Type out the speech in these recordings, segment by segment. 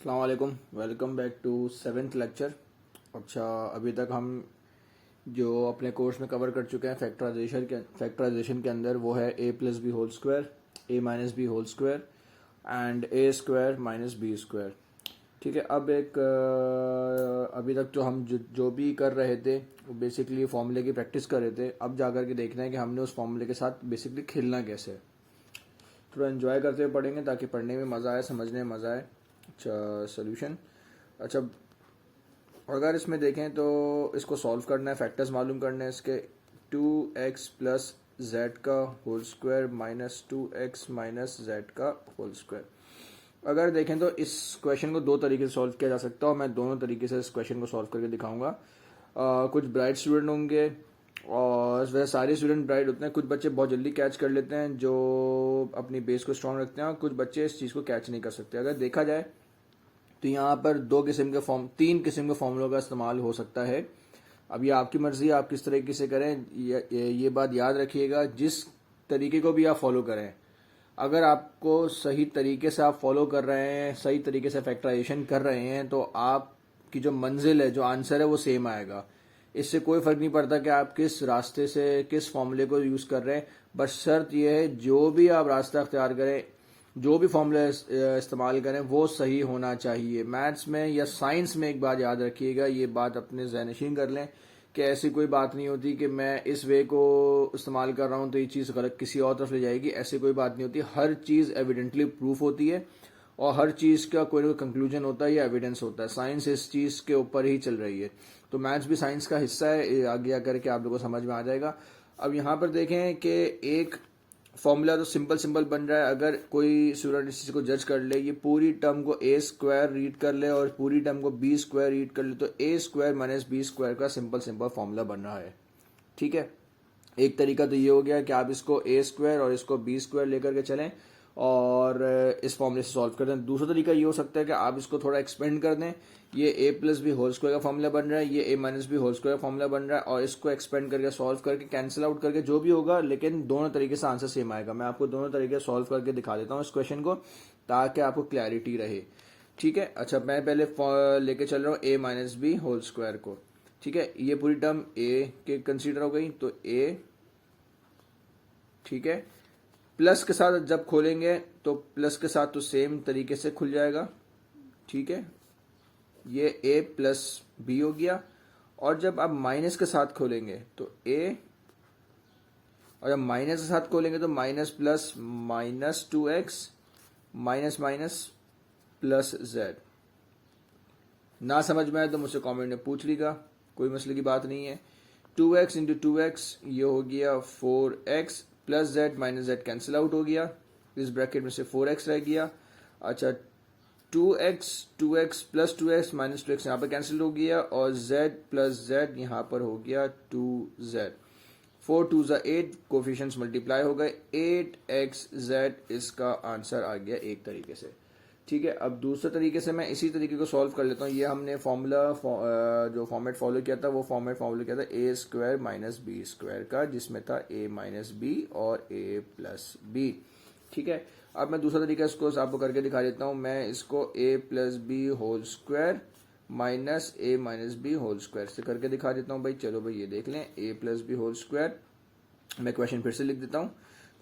अस्सलाम वालेकुम, welcome back to seventh lecture. अच्छा, अभी तक हम जो अपने कोर्स में कवर कर चुके हैं फैक्टराइजेशन के अंदर वो है a plus B whole square, a minus B whole square and a square minus B square. ठीक है। अब अभी तक तो हम जो भी कर रहे थे वो बेसिकली फॉर्मूले की प्रैक्टिस कर रहे थे। अब जा कर के देखना है कि हमने उस फॉर्मूले के साथ बेसिकली खेलना कैसे है। थोड़ा एंजॉय करते हुए पढ़ेंगे ताकि पढ़ने में मज़ा आए, समझने में मज़ा आए। अच्छा, सोल्यूशन। अच्छा, अगर इसमें देखें तो इसको सॉल्व करना है, फैक्टर्स मालूम करने हैं इसके। 2x प्लस जेड का whole square minus 2x minus Z का होल स्क्वायर। अगर देखें तो इस क्वेश्चन को दो तरीके से सॉल्व किया जा सकता है और मैं दोनों तरीके से इस क्वेश्चन को सॉल्व करके दिखाऊंगा। कुछ ब्राइट स्टूडेंट होंगे और वह सारे स्टूडेंट ब्राइट होते हैं। कुछ बच्चे बहुत जल्दी कैच कर लेते हैं जो अपनी बेस को स्ट्रांग रखते हैं, और कुछ बच्चे इस चीज़ को कैच नहीं कर सकते। अगर देखा जाए तो यहाँ पर तीन किस्म के फॉर्मूलों का इस्तेमाल हो सकता है। अब ये आपकी मर्जी है, आप किस तरीके से करें। ये बात याद रखिएगा, जिस तरीके को भी आप फॉलो करें, अगर आपको सही तरीके से आप फॉलो कर रहे हैं, सही तरीके से फैक्टराइजेशन कर रहे हैं, तो आपकी जो मंजिल है, जो आंसर है, वो सेम आएगा। इससे कोई फर्क नहीं पड़ता कि आप किस रास्ते से, किस फॉर्मूले को यूज कर रहे हैं। बस शर्त यह है, जो भी आप रास्ता अख्तियार करें, जो भी फॉर्मूला इस्तेमाल करें, वो सही होना चाहिए। मैथ्स में या साइंस में एक बात याद रखिएगा, ये बात अपने ज़हनशीन कर लें कि ऐसी कोई बात नहीं होती कि मैं इस वे को इस्तेमाल कर रहा हूं तो ये चीज़ गलत किसी और तरफ ले जाएगी। ऐसी कोई बात नहीं होती। हर चीज़ एविडेंटली प्रूफ होती है और हर चीज़ का कोई ना कोई कंक्लूजन होता है या एविडेंस होता है। साइंस इस चीज़ के ऊपर ही चल रही है, तो मैथ्स भी साइंस का हिस्सा है। आगे आकर के आप लोगों को समझ में आ जाएगा। अब यहाँ पर देखें कि एक फॉर्मूला तो सिंपल बन रहा है। अगर कोई स्टूडेंट इस चीज को जज कर ले, ये पूरी टर्म को ए स्क्वायर रीड कर ले और पूरी टर्म को बी स्क्वायर रीड कर ले, तो ए स्क्वायर माइनस बी स्क्वायर का सिंपल फॉर्मूला बन रहा है। ठीक है। एक तरीका तो ये हो गया कि आप इसको ए स्क्वायर और इसको बी स्क्वायर लेकर के चलें और इस फॉर्मूले से सॉल्व कर दें। दूसरा तरीका ये हो सकता है कि आप इसको थोड़ा एक्सपेंड कर दें। ये ए प्लस बी होल स्क्वायर का फॉर्मूला बन रहा है, ये ए माइनस बी होल स्क्वायर का फॉर्मूला बन रहा है, और इसको एक्सपेंड करके सॉल्व करके कैंसिल आउट करके जो भी होगा, लेकिन दोनों तरीके से आंसर सेम आएगा। मैं आपको दोनों तरीके से सॉल्व करके दिखा देता हूँ इस क्वेश्चन को, ताकि आपको क्लैरिटी रहे। ठीक है। अच्छा, मैं पहले लेके चल रहा हूँ ए माइनस बी होल स्क्वायर को। ठीक है। ये पूरी टर्म ए के कंसीडर हो गई, तो ए, ठीक है, प्लस के साथ जब खोलेंगे तो प्लस के साथ तो सेम तरीके से खुल जाएगा। ठीक है। ये a प्लस बी हो गया। और जब आप माइनस के साथ खोलेंगे तो a, और जब माइनस के साथ खोलेंगे तो minus plus minus 2x minus minus plus z। ना समझ में आए तो मुझसे कमेंट में पूछ लीजिएगा, कोई मसले की बात नहीं है। 2x इंटू 2x ये हो गया 4x plus z minus z cancel out हो गया, इस ब्रैकेट में से 4x रह गया। अच्छा, 2x plus 2x minus 2x यहाँ पर कैंसिल हो गया और z प्लस z यहाँ पर हो गया 2z। 4 2 8, कोफिशिएंट्स मल्टीप्लाई हो गए, 8xz इसका आंसर आ गया एक तरीके से। ठीक है। अब दूसरे तरीके से मैं इसी तरीके को सॉल्व कर लेता हूँ। ये हमने फॉर्मूला जो फॉर्मेट फॉलो किया था, वो फॉर्मेट फॉलो किया था ए स्क्वायर माइनस बी स्क्वायर का, जिसमें था ए माइनस बी और ए प्लस बी। ठीक है। अब मैं दूसरा तरीका इसको आपको करके दिखा देता हूँ। मैं इसको a plus B whole square minus a minus B whole square से करके दिखा देता हूँ भाई। चलो भाई, ये देख लें, A plus B whole square. मैं क्वेश्चन फिर से लिख देता हूँ।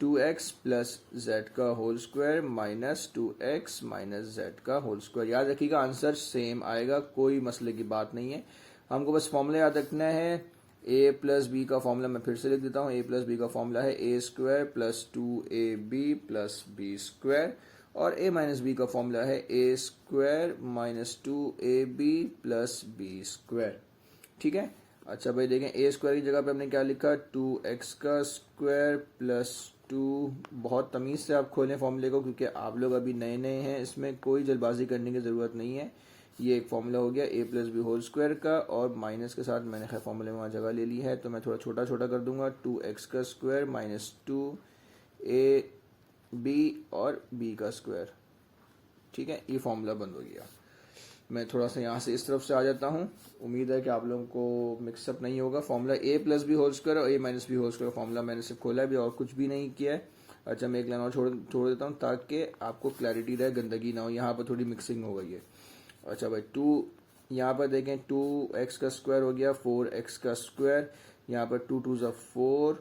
2x प्लस जेड का whole square minus 2x minus Z का होल स्क्वायर। याद रखिएगा, आंसर सेम आएगा, कोई मसले की बात नहीं है। हमको बस फॉर्मूला याद रखना है। a प्लस बी का फॉर्मूला मैं फिर से लिख देता हूँ। a प्लस बी का फॉर्मूला है a square plus 2ab plus b square, और a माइनस बी का फॉर्मूला है a square minus 2ab plus b square. ठीक है। अच्छा भाई, देखें, ए स्क्वायर की जगह पे हमने क्या लिखा, 2x का स्क्वायर प्लस 2। बहुत तमीज़ से आप खोलें फॉर्मूले को, क्योंकि आप लोग अभी नए नए हैं, इसमें कोई जल्दबाजी करने की ज़रूरत नहीं है। ये एक फॉर्मूला हो गया ए प्लस बी होल स्क्वायर का, और माइनस के साथ मैंने खैर फॉर्मूले में वहाँ जगह ले ली है, तो मैं थोड़ा छोटा छोटा कर दूंगा। 2x का स्क्वायर माइनस 2ab और b का स्क्वायर। ठीक है। ये फॉर्मूला बंद हो गया। मैं थोड़ा सा यहाँ से इस तरफ से आ जाता हूँ। उम्मीद है कि आप लोगों को मिक्सअप नहीं होगा। Formula a plus B whole square और a minus B whole square formula मैंने सिर्फ खोला भी और कुछ भी नहीं किया है। अच्छा मैं एक लाइन और छोड़ देता हूँ ताकि आपको क्लैरिटी रहे, गंदगी ना हो, यहाँ पर थोड़ी मिक्सिंग हो गई है। अच्छा भाई 2, यहाँ पर देखें 2x का स्क्वायर हो गया 4x का स्क्वायर, यहाँ पर 2 2 4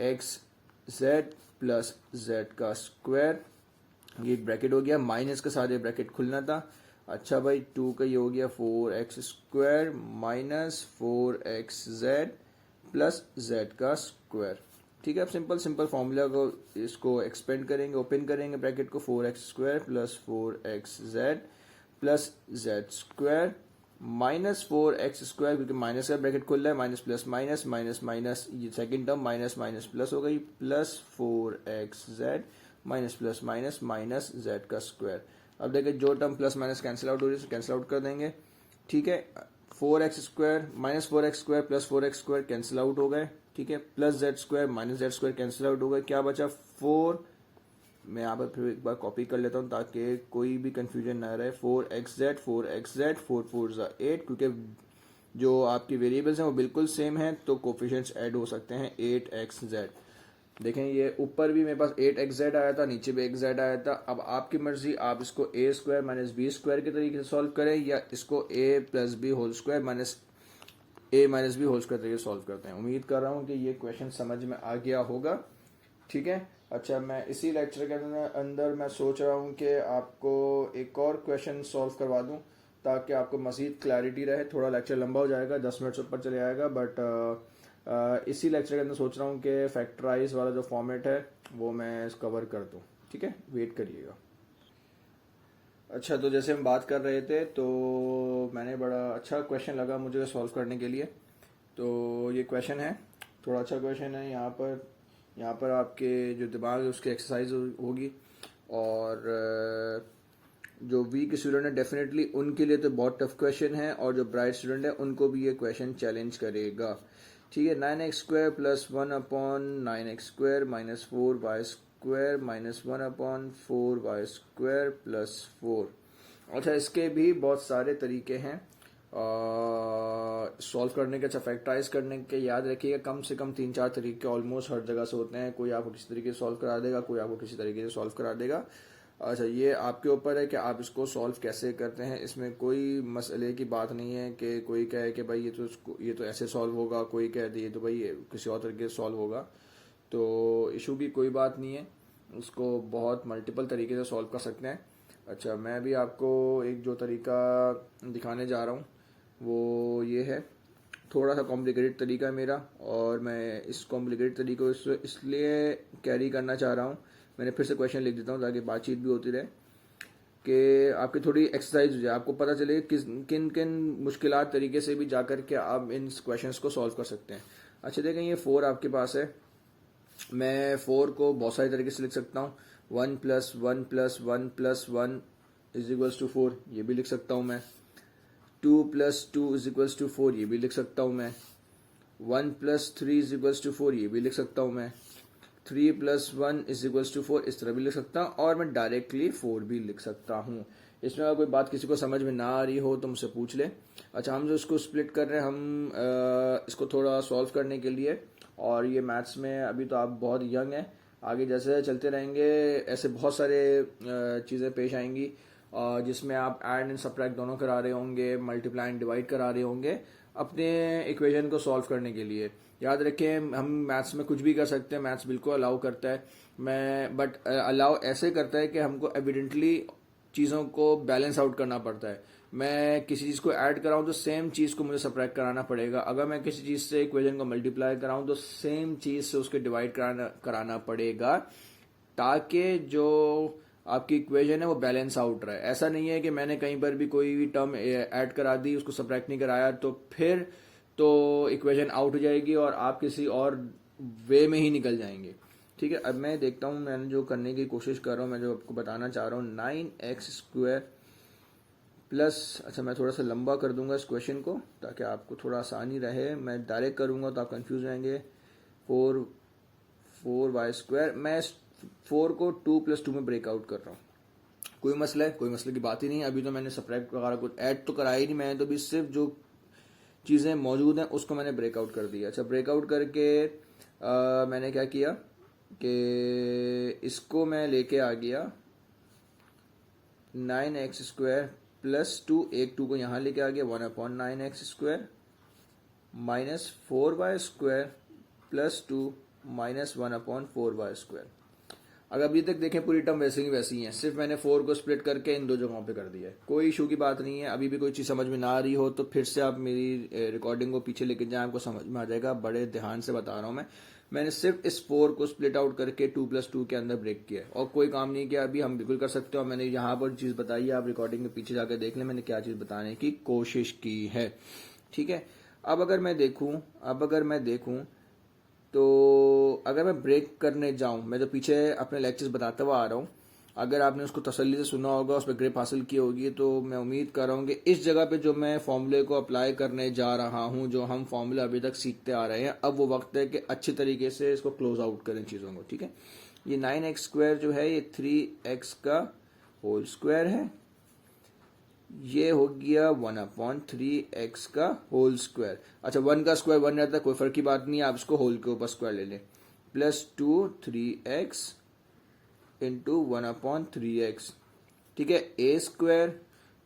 एक्स जेड प्लस जेड का स्क्वायर, ये एक ब्रैकेट हो गया, माइनस के साथ ये ब्रैकेट खुलना था। अच्छा भाई 2 का ये हो गया 4x square minus 4x Z plus Z का स्क्वायर। ठीक है, अब सिंपल सिंपल फॉर्मूला को इसको एक्सपेंड करेंगे, ओपन करेंगे ब्रैकेट को, 4x square plus 4x Z plus Z square minus 4x square, क्योंकि माइनस का ब्रैकेट खुल रहा है, minus plus minus minus minus, ये second term minus minus plus हो गई, plus 4x Z minus plus minus minus Z का square. अब देखिए जो term plus minus cancel out हो रही है कैंसिल आउट कर देंगे। ठीक है, 4x square minus 4x square plus 4x square cancel out हो गए। ठीक है, plus Z square minus Z square cancel out हो गए, क्या बचा 4। मैं यहाँ पर फिर एक बार कॉपी कर लेता हूँ ताकि कोई भी कंफ्यूजन ना रहे। 4xz 4xz 4 4 8, क्योंकि जो आपकी वेरिएबल्स हैं वो बिल्कुल सेम हैं तो कोफिशिएंट्स ऐड हो सकते हैं 8xz। देखें ये ऊपर भी मेरे पास 8xz आया था, नीचे भी xz आया था। अब आपकी मर्जी, आप इसको a square minus B square के तरीके से सॉल्व करें या इसको a plus B whole square minus a minus B whole square तरीके से सॉल्व करते हैं। उम्मीद कर रहा हूँ कि ये क्वेश्चन समझ में आ गया होगा। ठीक है, अच्छा मैं इसी लेक्चर के अंदर मैं सोच रहा हूँ कि आपको एक और क्वेश्चन सॉल्व करवा दूँ ताकि आपको मज़ीद क्लैरिटी रहे। थोड़ा लेक्चर लंबा हो जाएगा, 10 मिनट से ऊपर चले जाएगा, बट इसी लेक्चर के अंदर सोच रहा हूँ कि फैक्टराइज वाला जो फॉर्मेट है वो मैं कवर कर दूँ। ठीक है, वेट करिएगा। अच्छा तो जैसे हम बात कर रहे थे तो मैंने बड़ा अच्छा क्वेश्चन लगा मुझे सॉल्व करने के लिए। तो ये क्वेश्चन है, थोड़ा अच्छा क्वेश्चन है। यहाँ पर आपके जो दिमाग है उसकी एक्सरसाइज होगी, और जो वीक स्टूडेंट है डेफिनेटली उनके लिए तो बहुत टफ क्वेश्चन है, और जो ब्राइट स्टूडेंट है उनको भी ये क्वेश्चन चैलेंज करेगा। ठीक है, 9x square plus 1 upon 9x square minus 4y square minus 1 upon 4y square plus 4। अच्छा इसके भी बहुत सारे तरीके हैं सॉल्व करने के, अच्छा फैक्टराइज करने के। याद रखिएगा कम से कम 3 4 तरीके ऑलमोस्ट हर जगह से होते हैं, कोई आपको किसी तरीके से सॉल्व करा देगा, कोई आपको किसी तरीके से सॉल्व करा देगा। अच्छा ये आपके ऊपर है कि आप इसको सॉल्व कैसे करते हैं, इसमें कोई मसले की बात नहीं है कि कोई कहे कि भाई ये तो ऐसे सॉल्व होगा, कोई कह दे तो भाई ये किसी और तरीके से सॉल्व होगा, तो इशू की कोई बात नहीं है, उसको बहुत मल्टीपल तरीके से सॉल्व कर सकते हैं। अच्छा मैं भी आपको एक जो तरीका दिखाने जा रहा हूँ वो ये है, थोड़ा सा कॉम्प्लिकेटेड तरीका है मेरा, और मैं इस कॉम्प्लिकेटेड तरीके को इसलिए कैरी करना चाह रहा हूँ। मैंने फिर से क्वेश्चन लिख देता हूँ ताकि बातचीत भी होती रहे, कि आपकी थोड़ी एक्सरसाइज हो जाए, आपको पता चले किन किन मुश्किलात तरीके से भी जाकर के आप इन क्वेश्चंस को सॉल्व कर सकते हैं। अच्छा देखें ये 4 आपके पास है, मैं 4 को बहुत सारे तरीके से लिख सकता हूँ। 1 plus 1 plus 1 plus 1 is equals to 4, ये भी लिख सकता हूँ मैं। 2 प्लस 2 इज इक्वल्स टू 4, ये भी लिख सकता हूँ मैं। 1 प्लस 3 इज इक्वल्स टू 4, ये भी लिख सकता हूँ मैं। 3 प्लस 1 इज इक्वल्स टू 4, इस तरह भी लिख सकता हूँ, और मैं डायरेक्टली 4 भी लिख सकता हूँ। इसमें अगर कोई बात किसी को समझ में ना आ रही हो तो मुझसे पूछ ले। अच्छा हम जो इसको स्प्लिट कर रहे हैं, हम इसको थोड़ा सॉल्व करने के लिए, और ये मैथ्स में अभी तो आप बहुत यंग हैं, आगे जैसे चलते रहेंगे ऐसे बहुत सारे चीज़ें पेश आएंगी, जिसमें आप ऐड एंड सब्ट्रैक्ट दोनों करा रहे होंगे, मल्टीप्लाई एंड डिवाइड करा रहे होंगे अपने इक्वेशन को सॉल्व करने के लिए। याद रखें हम मैथ्स में कुछ भी कर सकते हैं, मैथ्स बिल्कुल अलाउ करता है, बट अलाउ ऐसे करता है कि हमको एविडेंटली चीज़ों को बैलेंस आउट करना पड़ता है। मैं किसी चीज़ को ऐड कराऊं तो सेम चीज़ को मुझे सब्ट्रैक्ट कराना पड़ेगा, अगर मैं किसी चीज़ से इक्वेशन को मल्टीप्लाई कराऊं तो सेम चीज़ से उसके डिवाइड कराना पड़ेगा, ताकि जो आपकी इक्वेशन है वो बैलेंस आउट रहे। ऐसा नहीं है कि मैंने कहीं पर भी कोई भी टर्म ऐड करा दी, उसको सब्ट्रैक्ट नहीं कराया, तो फिर तो इक्वेशन आउट हो जाएगी और आप किसी और वे में ही निकल जाएंगे। ठीक है, अब मैं देखता हूँ, मैंने जो करने की कोशिश कर रहा हूँ, मैं जो आपको बताना चाह रहा हूँ, 9x स्क्वायर प्लस, अच्छा मैं थोड़ा सा लंबा कर दूंगा इस क्वेश्चन को ताकि आपको थोड़ा आसानी रहे, मैं डायरेक्ट करूंगा तो आप कंफ्यूज रहेंगे। 4y स्क्वायर, मैं 4 को 2 प्लस 2 में ब्रेकआउट कर रहा हूँ, कोई मसला है, कोई मसले की बात ही नहीं। अभी तो मैंने सब्ट्रैक्ट वगैरह कुछ ऐड तो कराया ही नहीं, मैंने तो भी सिर्फ जो चीज़ें मौजूद हैं उसको मैंने ब्रेकआउट कर दिया। अच्छा ब्रेकआउट करके मैंने क्या किया, कि इसको मैं लेके आ गया 9x² प्लस 2, एक 2 को यहाँ लेके आ गया 1/9x² minus 4y² plus 2 minus 1/4y²। अगर अभी तक देखें पूरी टर्म वैसे ही वैसी है, सिर्फ मैंने 4 को स्प्लिट करके इन दो जगहों पे कर दिया है। कोई इशू की बात नहीं है। अभी भी कोई चीज़ समझ में ना आ रही हो तो फिर से आप मेरी रिकॉर्डिंग को पीछे लेके जाएं, आपको समझ में आ जाएगा। बड़े ध्यान से बता रहा हूँ मैंने सिर्फ इस 4 को स्प्लिट आउट करके 2+2 के अंदर ब्रेक किया है और कोई काम नहीं किया। अभी हम बिल्कुल कर सकते हो। मैंने यहाँ पर चीज़ बताई है, आप रिकॉर्डिंग के पीछे जाकर देख लें मैंने क्या चीज़ बताने की कोशिश की है। ठीक है, अब अगर मैं देखूँ तो अगर मैं ब्रेक करने जाऊं, मैं तो पीछे अपने लेक्चर्स बताता हुआ आ रहा हूं, अगर आपने उसको तसल्ली से सुना होगा, उस पर ग्रिप हासिल की होगी, तो मैं उम्मीद कर रहा हूं कि इस जगह पे जो मैं फॉर्मूले को अप्लाई करने जा रहा हूं, जो हम फॉर्मूला अभी तक सीखते आ रहे हैं, अब वो वक्त है कि अच्छी तरीके से इसको क्लोज आउट करें चीज़ों को। ठीक है, ये 9x² जो है ये 3x का होल स्क्वायर है, ये हो गया 1/3x का होल स्क्वायर। अच्छा, 1 का स्क्वायर 1 रहता है, कोई फर्क की बात नहीं है, आप इसको होल के ऊपर स्क्वायर ले लें, प्लस 2 3x इंटू 1/3x। ठीक है, a²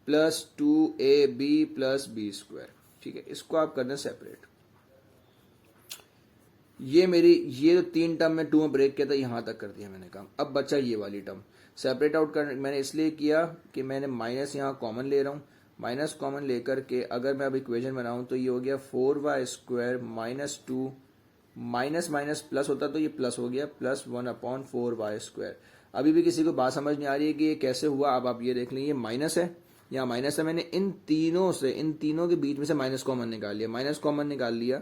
plus 2ab plus b²। ठीक है, इसको आप करना सेपरेट। ये जो 3 टर्म में 2 में ब्रेक किया था, यहां तक कर दिया मैंने काम। अब बचा ये वाली टर्म सेपरेट आउट कर, मैंने इसलिए किया कि मैंने माइनस यहाँ कॉमन ले रहा हूँ। माइनस कॉमन लेकर के अगर मैं अब इक्वेशन बनाऊं तो ये हो गया 4y² minus 2, minus minus plus होता तो ये प्लस हो गया, प्लस 1/4y²। अभी भी किसी को बात समझ नहीं आ रही है कि ये कैसे हुआ? अब आप ये देख लें, ये माइनस है, यहाँ माइनस है, मैंने इन तीनों के बीच में से माइनस कॉमन निकाल लिया। माइनस कॉमन निकाल लिया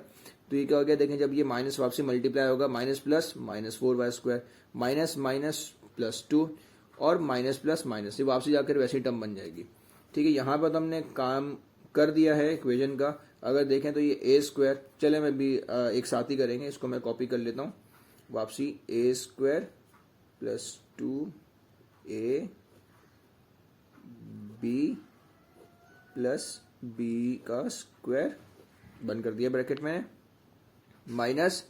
तो ये क्या हो गया, देखें, जब ये माइनस वापसी मल्टीप्लाई होगा, minus plus minus 4y², minus minus plus 2 और माइनस प्लस माइनस, ये वापसी जाकर वैसी टर्म बन जाएगी। ठीक है, यहाँ पर तो हमने काम कर दिया है इक्वेशन का। अगर देखें तो ये a², चले मैं भी एक साथ ही करेंगे, इसको मैं कॉपी कर लेता हूँ वापसी, a² plus 2ab plus b का स्क्वायर, बंद कर दिया ब्रैकेट में, माइनस,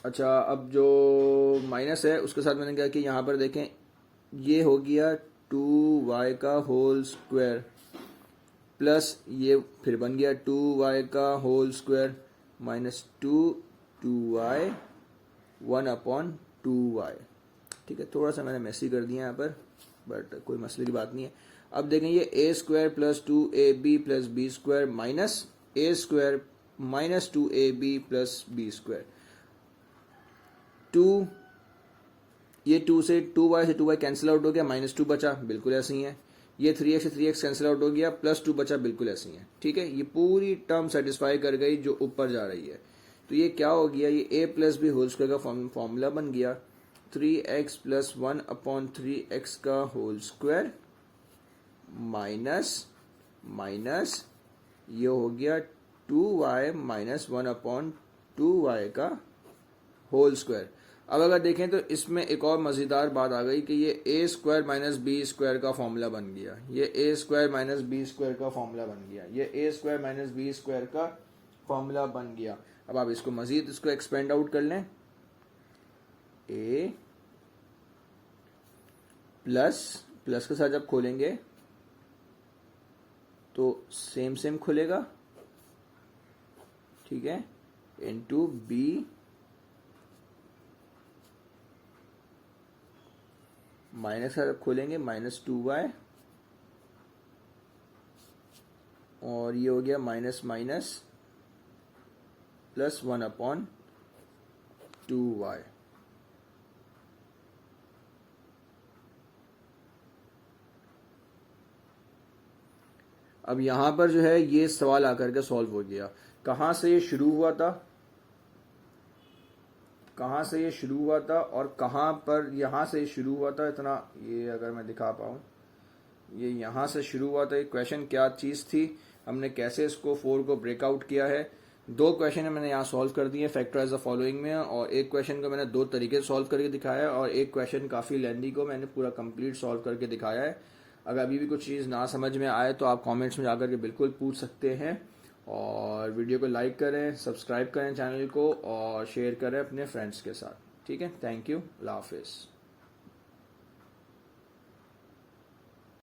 अच्छा, अब जो माइनस है उसके साथ मैंने क्या किया, यहाँ पर देखें, ये हो गया 2y का होल स्क्वायर प्लस ये फिर बन गया 2y का whole square minus 2y 1/2y। ठीक है, थोड़ा सा मैंने मैसी कर दिया यहाँ पर, बट कोई मसले की बात नहीं है। अब देखें, ये a² plus 2ab plus b² minus a² minus 2ab plus b²। 2, ये 2 से 2y से 2y कैंसिल आउट हो गया, माइनस 2 बचा, बिल्कुल ऐसे ही है। ये 3x से 3x कैंसिल आउट हो गया, प्लस 2 बचा, बिल्कुल ऐसे ही है। ठीक है, ये पूरी टर्म सेटिस्फाई कर गई जो ऊपर जा रही है। तो ये क्या हो गया, ये a plus B whole square का फॉर्मूला बन गया 3x प्लस 1/3x का होल स्क्वायर माइनस माइनस ये हो गया 2y माइनस 1/2y का होल स्क्वायर। अब अगर देखें तो इसमें एक और मज़ेदार बात आ गई कि ये a² माइनस b² का फॉर्मूला बन गया, ये a² माइनस b² का फॉर्मूला बन गया, ये a² माइनस b² का फॉर्मूला बन गया। अब आप इसको मजीद इसको एक्सपेंड आउट कर लें, a प्लस के साथ जब खोलेंगे तो सेम खुलेगा। ठीक है, इनटू b माइनस का जब खोलेंगे माइनस 2y और ये हो गया माइनस माइनस प्लस 1/2y। अब यहां पर जो है ये सवाल आकर के सॉल्व हो गया। कहां से ये शुरू हुआ था, कहां से ये शुरू हुआ था और कहां पर यहां से शुरू हुआ था, इतना ये अगर मैं दिखा पाऊं, ये यहां से शुरू हुआ था। एक क्वेश्चन क्या चीज थी, हमने कैसे इसको 4 को ब्रेकआउट किया है। 2 क्वेश्चन है मैंने यहाँ सॉल्व कर दिए फैक्टराइज द फॉलोइंग में, और एक क्वेश्चन को मैंने 2 तरीके से सॉल्व करके दिखाया है, और एक क्वेश्चन काफी लेंदी को मैंने पूरा कंप्लीट सॉल्व करके दिखाया है। अगर अभी भी कुछ चीज़ ना समझ में आए तो आप कमेंट्स में जाकर के बिल्कुल पूछ सकते हैं, और वीडियो को लाइक करें, सब्सक्राइब करें चैनल को और शेयर करें अपने फ्रेंड्स के साथ। ठीक है, थैंक यू, अल्लाह हाफिज़।